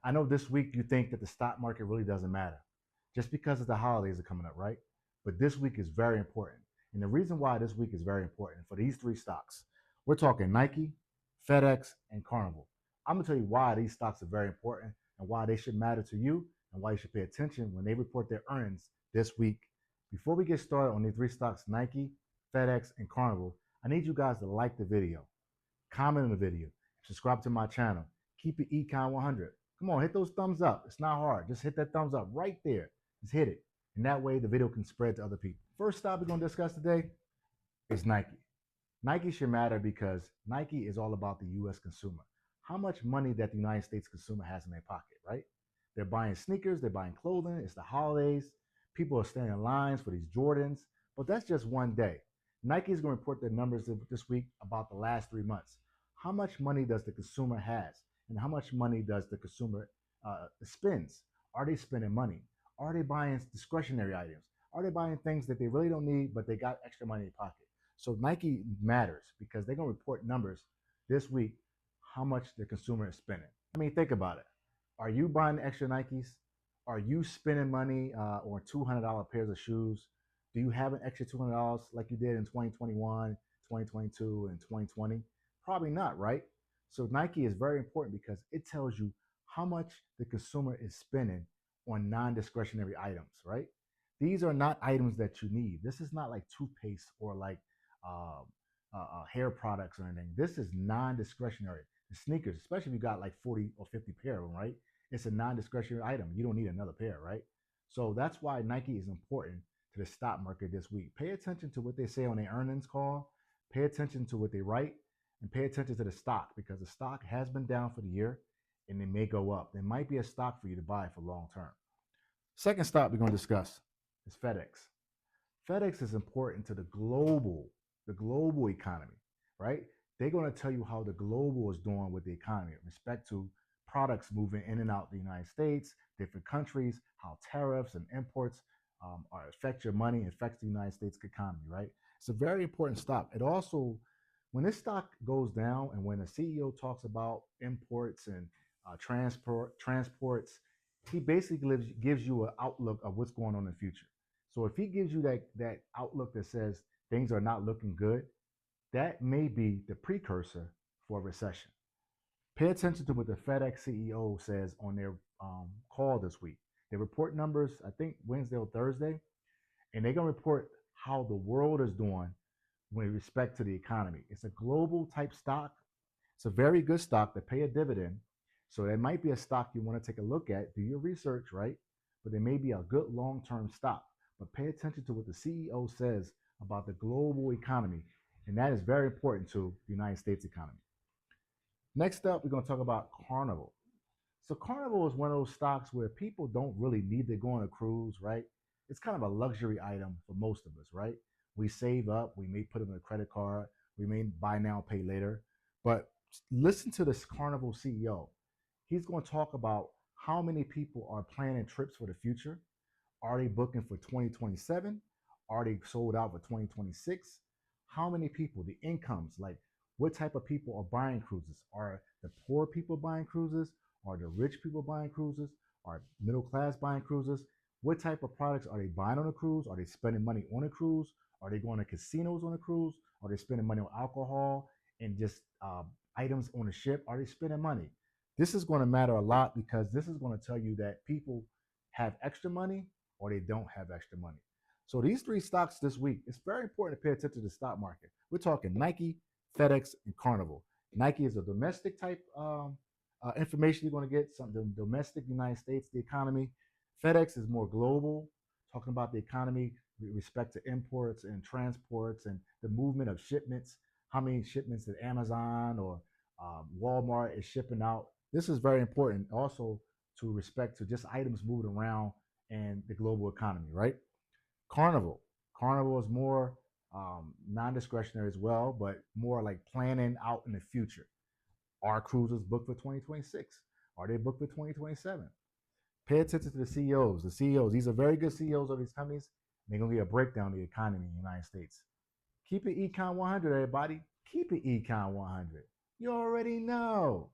I know this week you think that the stock market really doesn't matter just because of the holidays are coming up, right? But this week is very important. And the reason why this week is very important for these three stocks, we're talking Nike, FedEx, and Carnival. I'm going to tell you why these stocks are very important and why they should matter to you and why you should pay attention when they report their earnings this week. Before we get started on these three stocks, Nike, FedEx, and Carnival, I need you guys to like the video, comment on the video, subscribe to my channel. Keep it Econ 100. Come on, hit those thumbs up. It's not hard. Just hit that thumbs up right there. Just hit it. And that way the video can spread to other people. First stop we're going to discuss today is Nike. Nike should matter because Nike is all about the U.S. consumer. How much money that the United States consumer has in their pocket, right? They're buying sneakers, they're buying clothing, it's the holidays. People are standing in lines for these Jordans, but that's just one day. Nike is going to report their numbers this week about the last 3 months. How much money does the consumer has, and how much money does the consumer spends? Are they spending money? Are they buying discretionary items? Are they buying things that they really don't need, but they got extra money in their pocket? So Nike matters because they're going to report numbers this week, how much the consumer is spending. I mean, think about it. Are you buying extra Nikes? Are you spending money on $200 pairs of shoes? Do you have an extra $200 like you did in 2021, 2022, and 2020? Probably not, right? So Nike is very important because it tells you how much the consumer is spending on non-discretionary items, right? These are not items that you need. This is not like toothpaste or like uh, hair products or anything. This is non-discretionary. The sneakers, especially if you got like 40 or 50 pair of them, right? It's a non-discretionary item. You don't need another pair, right? So that's why Nike is important to the stock market this week. Pay attention to what they say on their earnings call. Pay attention to what they write, and pay attention to the stock because the stock has been down for the year and it may go up. There might be a stock for you to buy for long term. Second stock we're going to discuss is FedEx. FedEx is important to the global economy, right? They're going to tell you how the global is doing with the economy with respect to products moving in and out the United States, different countries, how tariffs and imports affect your money, affects the United States economy, right? It's a very important stock. It also, when this stock goes down and when the CEO talks about imports and transports, he basically gives you an outlook of what's going on in the future. So if he gives you that outlook that says things are not looking good, that may be the precursor for a recession. Pay attention to what the FedEx CEO says on their call this week. They report numbers, I think Wednesday or Thursday, and they're going to report how the world is doing with respect to the economy. It's a global type stock. It's a very good stock to pay a dividend. So there might be a stock you want to take a look at, do your research, right? But there may be a good long term stock. But pay attention to what the CEO says about the global economy. And that is very important to the United States economy. Next up, we're going to talk about Carnival. So Carnival is one of those stocks where people don't really need to go on a cruise, right? It's kind of a luxury item for most of us, right? We save up, we may put it on a credit card, we may buy now, pay later. But listen to this Carnival CEO. He's going to talk about how many people are planning trips for the future. Are they booking for 2027? Are they sold out for 2026? How many people, the incomes, like what type of people are buying cruises? Are the poor people buying cruises? Are the rich people buying cruises? Are middle class buying cruises? What type of products are they buying on a cruise? Are they spending money on a cruise? Are they going to casinos on a cruise? Are they spending money on alcohol and just items on the ship? Are they spending money? This is going to matter a lot because this is going to tell you that people have extra money or they don't have extra money. So these three stocks this week, it's very important to pay attention to the stock market. We're talking Nike, FedEx, and Carnival. Nike is a domestic type information you're going to get, some domestic United States, the economy. FedEx is more global, talking about the economy with respect to imports and transports and the movement of shipments, how many shipments that Amazon or Walmart is shipping out. This is very important also to respect to just items moving around and the global economy, right? Carnival. Carnival is more non-discretionary as well, but more like planning out in the future. Are cruises booked for 2026? Are they booked for 2027? Pay attention to the CEOs. The CEOs, these are very good CEOs of these companies. They're going to get a breakdown of the economy in the United States. Keep it Econ 100, everybody. Keep it Econ 100. You already know.